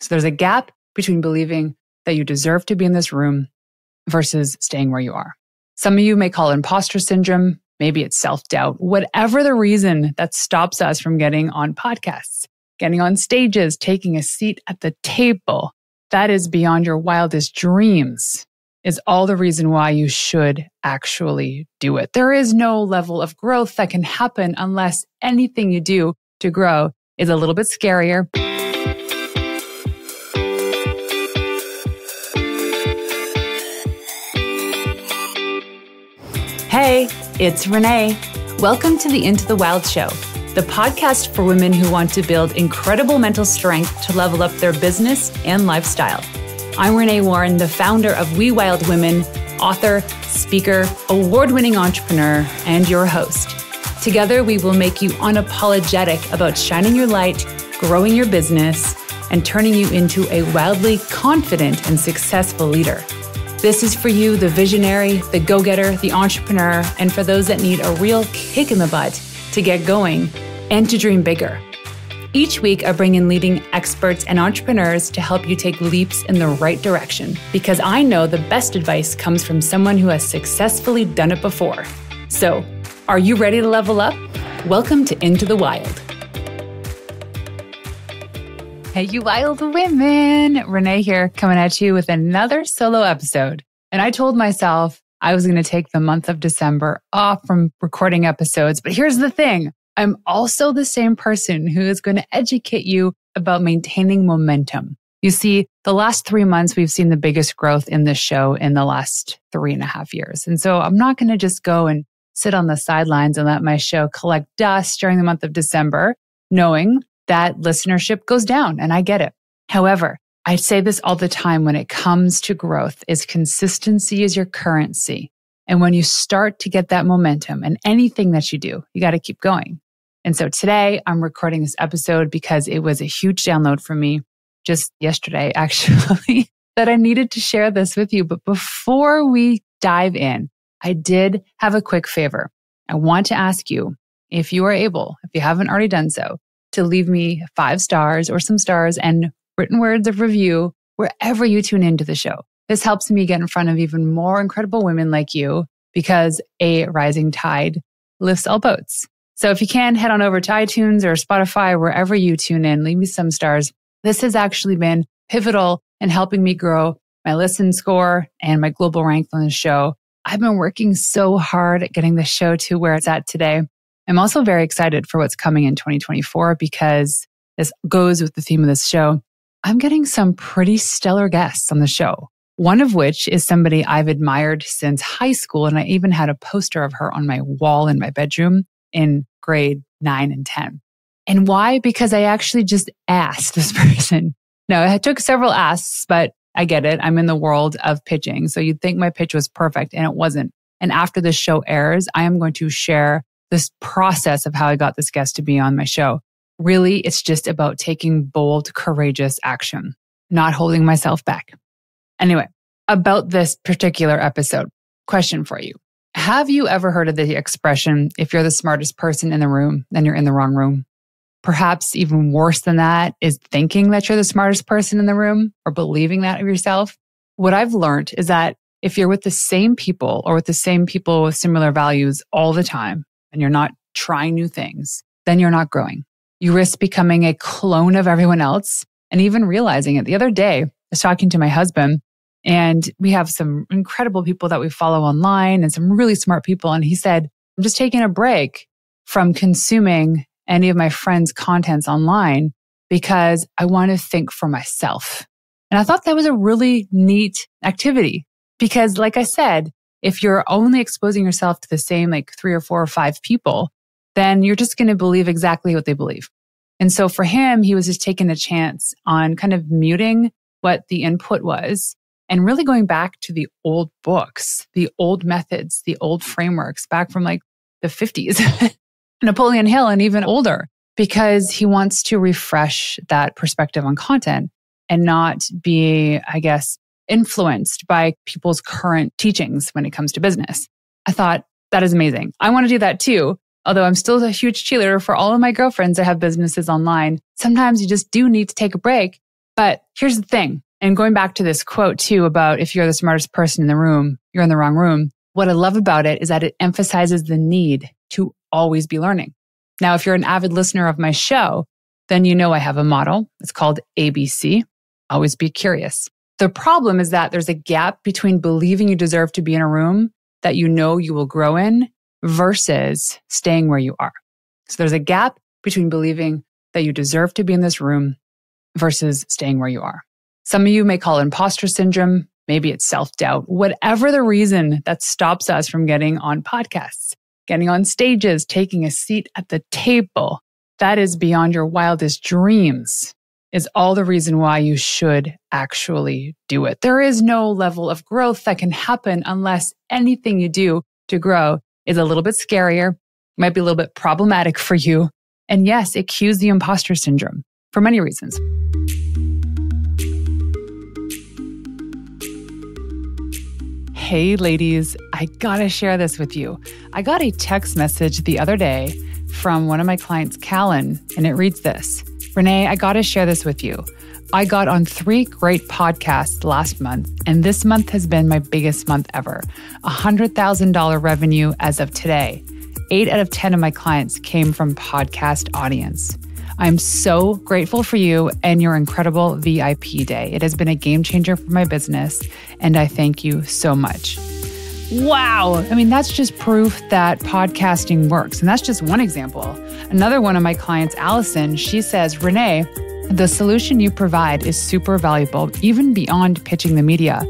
So there's a gap between believing that you deserve to be in this room versus staying where you are. Some of you may call it imposter syndrome. Maybe it's self-doubt. Whatever the reason that stops us from getting on podcasts, getting on stages, taking a seat at the table, that is beyond your wildest dreams, is all the reason why you should actually do it. There is no level of growth that can happen unless anything you do to grow is a little bit scarier. Hey, it's Renee. Welcome to the Into the Wild Show, the podcast for women who want to build incredible mental strength to level up their business and lifestyle. I'm Renee Warren, the founder of We Wild Women, author, speaker, award-winning entrepreneur, and your host. Together, we will make you unapologetic about shining your light, growing your business, and turning you into a wildly confident and successful leader. This is for you, the visionary, the go-getter, the entrepreneur, and for those that need a real kick in the butt to get going and to dream bigger. Each week, I bring in leading experts and entrepreneurs to help you take leaps in the right direction, because I know the best advice comes from someone who has successfully done it before. So, are you ready to level up? Welcome to Into the Wild. Hey, you wild women. Renee here, coming at you with another solo episode. And I told myself I was going to take the month of December off from recording episodes. But here's the thing. I'm also the same person who is going to educate you about maintaining momentum. You see, the last 3 months, we've seen the biggest growth in this show in the last 3.5 years. And so I'm not going to just go and sit on the sidelines and let my show collect dust during the month of December, knowing that listenership goes down, and I get it. However, I say this all the time when it comes to growth, is consistency is your currency. And when you start to get that momentum in anything that you do, you got to keep going. And so today I'm recording this episode because it was a huge download for me just yesterday, actually, that I needed to share this with you. But before we dive in, I did have a quick favor. I want to ask you, if you are able, if you haven't already done so, to leave me 5 stars or some stars and written words of review wherever you tune into the show. This helps me get in front of even more incredible women like you, because a rising tide lifts all boats. So if you can, head on over to iTunes or Spotify, wherever you tune in, leave me some stars. This has actually been pivotal in helping me grow my listen score and my global rank on the show. I've been working so hard at getting the show to where it's at today. I'm also very excited for what's coming in 2024, because this goes with the theme of this show. I'm getting some pretty stellar guests on the show, one of which is somebody I've admired since high school, and I even had a poster of her on my wall in my bedroom in grade 9 and 10. And why? Because I actually just asked this person. No, it took several asks, but I get it. I'm in the world of pitching, so you'd think my pitch was perfect, and it wasn't. And after this show airs, I am going to share this process of how I got this guest to be on my show. Really, it's just about taking bold, courageous action, not holding myself back. Anyway, about this particular episode, question for you. Have you ever heard of the expression, if you're the smartest person in the room, then you're in the wrong room? Perhaps even worse than that is thinking that you're the smartest person in the room or believing that of yourself. What I've learned is that if you're with the same people or with the same people with similar values all the time, and you're not trying new things, then you're not growing. You risk becoming a clone of everyone else and even realizing it. The other day, I was talking to my husband, and we have some incredible people that we follow online and some really smart people. And he said, I'm just taking a break from consuming any of my friends' contents online because I want to think for myself. And I thought that was a really neat activity because, like I said, if you're only exposing yourself to the same 3 or 4 or 5 people, then you're just going to believe exactly what they believe. And so for him, he was just taking a chance on kind of muting what the input was and really going back to the old books, the old methods, the old frameworks back from the 50s, Napoleon Hill and even older, because he wants to refresh that perspective on content and not be, influenced by people's current teachings when it comes to business. I thought, that is amazing. I want to do that too. Although I'm still a huge cheerleader for all of my girlfriends that have businesses online. Sometimes you just do need to take a break But here's the thing. And going back to this quote too about if you're the smartest person in the room, you're in the wrong room. What I love about it is that it emphasizes the need to always be learning. Now, if you're an avid listener of my show, then you know I have a motto. It's called ABC, always be curious. The problem is that there's a gap between believing you deserve to be in a room that you know you will grow in versus staying where you are. So there's a gap between believing that you deserve to be in this room versus staying where you are. Some of you may call it imposter syndrome. Maybe it's self-doubt. Whatever the reason that stops us from getting on podcasts, getting on stages, taking a seat at the table, that is beyond your wildest dreams, is all the reason why you should actually do it. There is no level of growth that can happen unless anything you do to grow is a little bit scarier, might be a little bit problematic for you. And yes, it cues the imposter syndrome for many reasons. Hey ladies, I gotta share this with you. I got a text message the other day from one of my clients, Callan, and it reads this. Renee, I gotta share this with you. I got on 3 great podcasts last month, and this month has been my biggest month ever. $100,000 revenue as of today. 8 out of 10 of my clients came from podcast audience. I'm so grateful for you and your incredible VIP day. It has been a game changer for my business, and I thank you so much. Wow. I mean, that's just proof that podcasting works. And that's just one example. Another one of my clients, Allison, she says, Renee, the solution you provide is super valuable, even beyond pitching the media.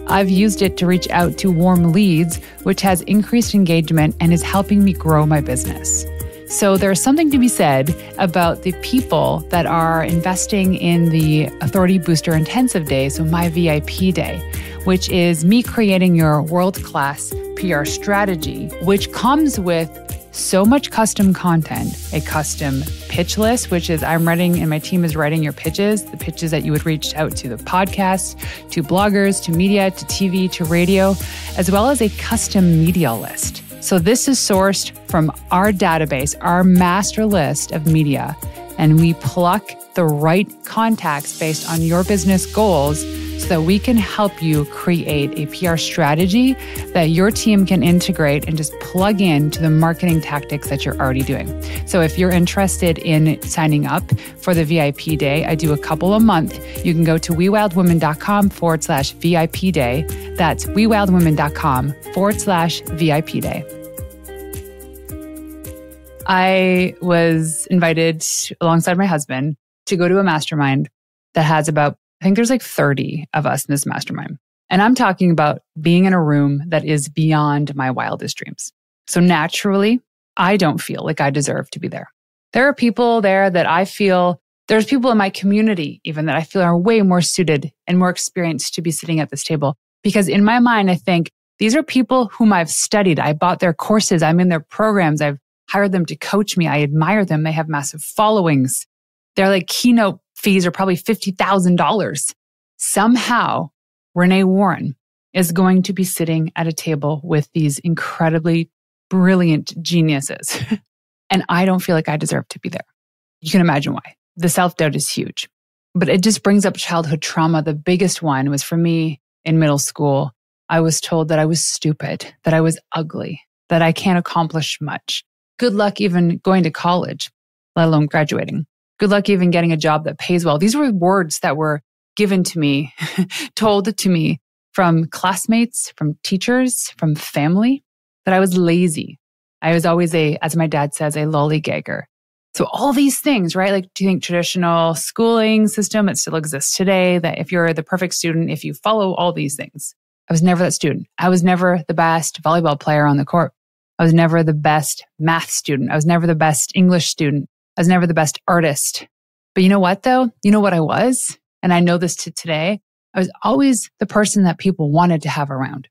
I've used it to reach out to warm leads, which has increased engagement and is helping me grow my business. So there's something to be said about the people that are investing in the Authority Booster Intensive Day, so my VIP day, which is me creating your world-class PR strategy, which comes with so much custom content, a custom pitch list, which is I'm writing and my team is writing your pitches, the pitches that you would reach out to the podcast, to bloggers, to media, to TV, to radio, as well as a custom media list. So this is sourced from our database, our master list of media, and we pluck the right contacts based on your business goals so that we can help you create a PR strategy that your team can integrate and just plug in to the marketing tactics that you're already doing. So if you're interested in signing up for the VIP day, I do a couple a month. You can go to wewildwomen.com/VIP day. That's wewildwomen.com/VIP day. I was invited alongside my husband to go to a mastermind that has about, I think there's like 30 of us in this mastermind. And I'm talking about being in a room that is beyond my wildest dreams. So naturally, I don't feel like I deserve to be there. There are people there that I feel, there's people in my community even that I feel are way more suited and more experienced to be sitting at this table. Because in my mind, I think these are people whom I've studied. I bought their courses. I'm in their programs. I've hired them to coach me. I admire them. They have massive followings. Their like keynote fees are probably $50,000. Somehow, Renee Warren is going to be sitting at a table with these incredibly brilliant geniuses. And I don't feel like I deserve to be there. You can imagine why. The self-doubt is huge. But it just brings up childhood trauma. The biggest one was for me in middle school. I was told that I was stupid, that I was ugly, that I can't accomplish much. Good luck even going to college, let alone graduating. Good luck even getting a job that pays well. These were words that were given to me, told to me from classmates, from teachers, from family, that I was lazy. I was always as my dad says, a lollygagger. So all these things, right? Like, do you think traditional schooling system, it still exists today, that if you're the perfect student, if you follow all these things? I was never that student. I was never the best volleyball player on the court. I was never the best math student. I was never the best English student. I was never the best artist. But you know what though? You know what I was? And I know this to today. I was always the person that people wanted to have around.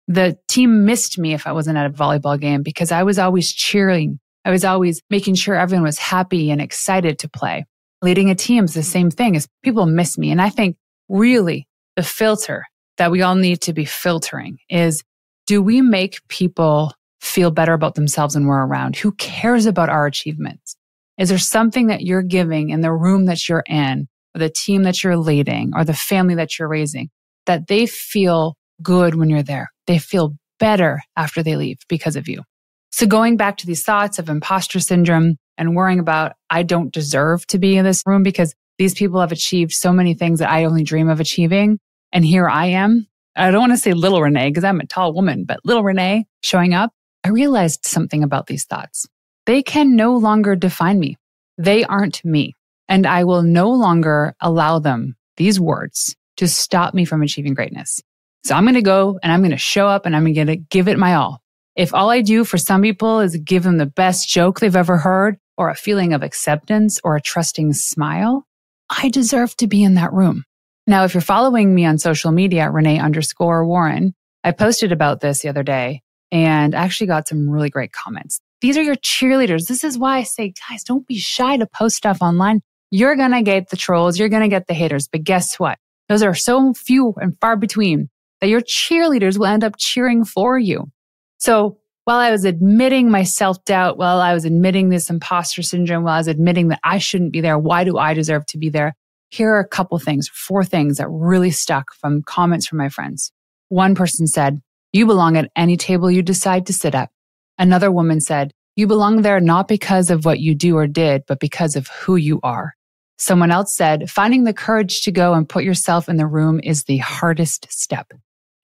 The team missed me if I wasn't at a volleyball game because I was always cheering. I was always making sure everyone was happy and excited to play. Leading a team is the same thing as people miss me. And I think really the filter that we all need to be filtering is, do we make people feel better about themselves when we're around? Who cares about our achievements? Is there something that you're giving in the room that you're in or the team that you're leading or the family that you're raising, that they feel good when you're there. They feel better after they leave because of you. So going back to these thoughts of imposter syndrome and worrying about, I don't deserve to be in this room because these people have achieved so many things that I only dream of achieving. And here I am. I don't want to say little Renee because I'm a tall woman, but little Renee showing up. I realized something about these thoughts. They can no longer define me. They aren't me. And I will no longer allow them, these words, to stop me from achieving greatness. So I'm going to go and I'm going to show up and I'm going to give it my all. If all I do for some people is give them the best joke they've ever heard or a feeling of acceptance or a trusting smile, I deserve to be in that room. Now, if you're following me on social media at Renee_Warren, I posted about this the other day and actually got some really great comments. These are your cheerleaders. This is why I say, guys, don't be shy to post stuff online. You're going to get the trolls. You're going to get the haters. But guess what? Those are so few and far between that your cheerleaders will end up cheering for you. So while I was admitting my self-doubt, while I was admitting this imposter syndrome, while I was admitting that I shouldn't be there, why do I deserve to be there? Here are a couple things, 4 things that really stuck from comments from my friends. One person said, you belong at any table you decide to sit at. Another woman said, you belong there not because of what you do or did, but because of who you are. Someone else said, finding the courage to go and put yourself in the room is the hardest step.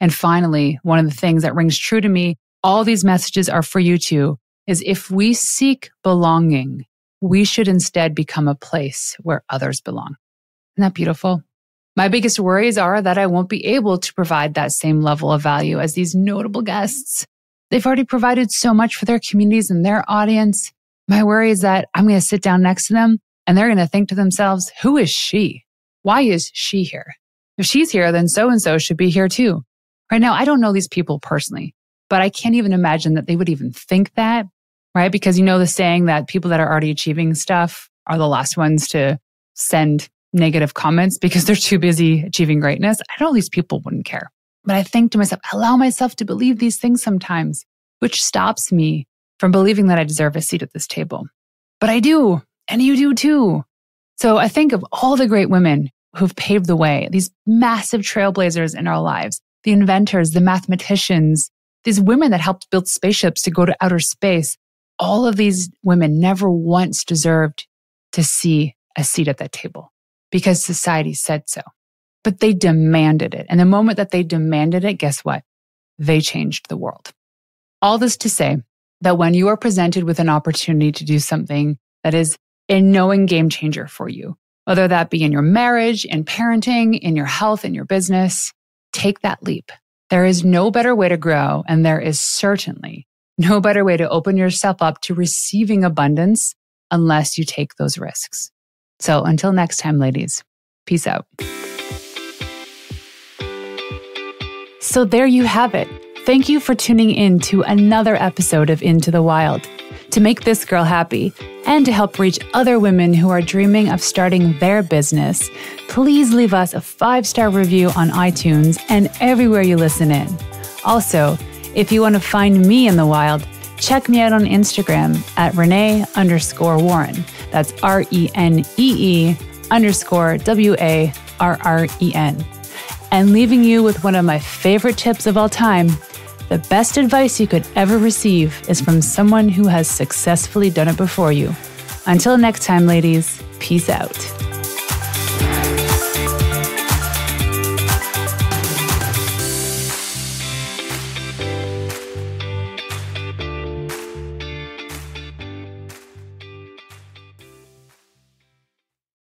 And finally, one of the things that rings true to me, all these messages are for you too, is if we seek belonging, we should instead become a place where others belong. Isn't that beautiful? My biggest worries are that I won't be able to provide that same level of value as these notable guests. They've already provided so much for their communities and their audience. My worry is that I'm going to sit down next to them and they're going to think to themselves, who is she? Why is she here? If she's here, then so-and-so should be here too. Right now, I don't know these people personally, but I can't even imagine that they would even think that, right? Because you know the saying that people that are already achieving stuff are the last ones to send negative comments because they're too busy achieving greatness. I know these people wouldn't care. But I think to myself, I allow myself to believe these things sometimes, which stops me from believing that I deserve a seat at this table. But I do, and you do too. So I think of all the great women who've paved the way, these massive trailblazers in our lives, the inventors, the mathematicians, these women that helped build spaceships to go to outer space. All of these women never once deserved to see a seat at that table because society said so. But they demanded it. And the moment that they demanded it, guess what? They changed the world. All this to say that when you are presented with an opportunity to do something that is a knowing game changer for you, whether that be in your marriage, in parenting, in your health, in your business, take that leap. There is no better way to grow, and there is certainly no better way to open yourself up to receiving abundance unless you take those risks. So until next time, ladies, peace out. So there you have it. Thank you for tuning in to another episode of Into the Wild. To make this girl happy and to help reach other women who are dreaming of starting their business, please leave us a 5-star review on iTunes and everywhere you listen in. Also, if you want to find me in the wild, check me out on Instagram at Renee_Warren. That's RENEE_WARREN. And leaving you with one of my favorite tips of all time, the best advice you could ever receive is from someone who has successfully done it before you. Until next time, ladies, peace out.